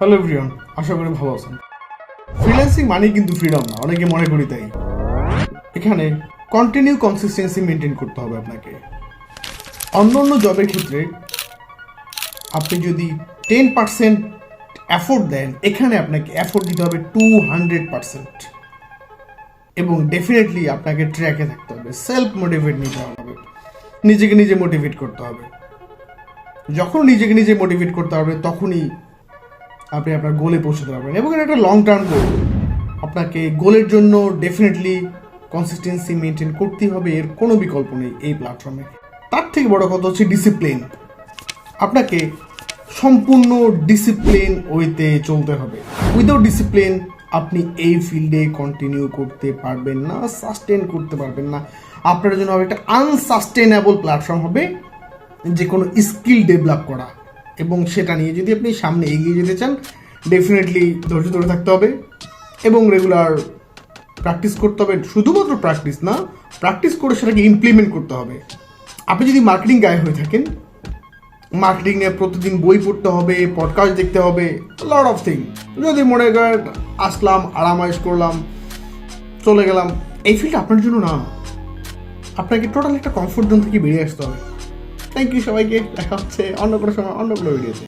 Hello everyone, আশা করি ভালো আছেন। ফ্রিল্যান্সিং মানে কিন্তু ফ্রিডম না, অনেকে মনে করি তাই। এখানে কন্টিনিউ কনসিস্টেন্সি মেনটেন করতে হবে আপনাকে। অন্য অন্য জবের ক্ষেত্রে আপনি যদি 10% এফোর্ট দেন, এখানে আপনাকে এফোর্ট দিতে হবে 200%। এবং ডেফিনেটলি আপনাকে ট্র্যাকে থাকতে হবে, সেলফ মোটিভেট নিতে হবে, নিজেকে নিজে মোটিভেট করতে হবে। যখন নিজেকে নিজে মোটিভেট করতে হবে তখনই আপনি আপনার গোলে পৌঁছতে পারবেন। এবং এটা একটা লং টার্ম গোল। আপনাকে গোলের জন্য ডেফিনেটলি কনসিস্টেন্সি মেনটেন করতেই হবে, এর কোনো বিকল্প নেই এই প্ল্যাটফর্মে। তার থেকে বড় কথা হচ্ছে ডিসিপ্লিন। আপনাকে সম্পূর্ণ ডিসিপ্লিন ওয়েতে চলতে হবে। উইদাউট ডিসিপ্লিন আপনি এই ফিল্ডে কন্টিনিউ করতে পারবেন না, সাস্টেন করতে পারবেন না। আপনার জন্য হবে একটা আনসাস্টেনেবল প্ল্যাটফর্ম হবে যে কোনো স্কিল ডেভেলপ করা। এবং সেটা নিয়ে যদি আপনি সামনে এগিয়ে যেতে চান, ডেফিনেটলি ধৈর্য ধরে থাকতে হবে এবং রেগুলার প্র্যাকটিস করতে হবে। শুধুমাত্র প্র্যাকটিস না, প্র্যাকটিস করে সেটাকে ইমপ্লিমেন্ট করতে হবে। আপনি যদি মার্কেটিং গায়ে হয়ে থাকেন, মার্কেটিং নিয়ে প্রতিদিন বই পড়তে হবে, পডকাস্ট দেখতে হবে, লট অফ থিং। যদি মনে করেন আসলাম, আরামাইশ করলাম, চলে গেলাম, এই ফিল্ড আপনার জন্য না। আপনাকে টোটাল একটা কমফোর্ট জোন থেকে বেরিয়ে আসতে হবে। থ্যাংক ইউ সবাইকে, দেখা হচ্ছে অন্য কোনো সময় অন্য কোনো ভিডিওতে।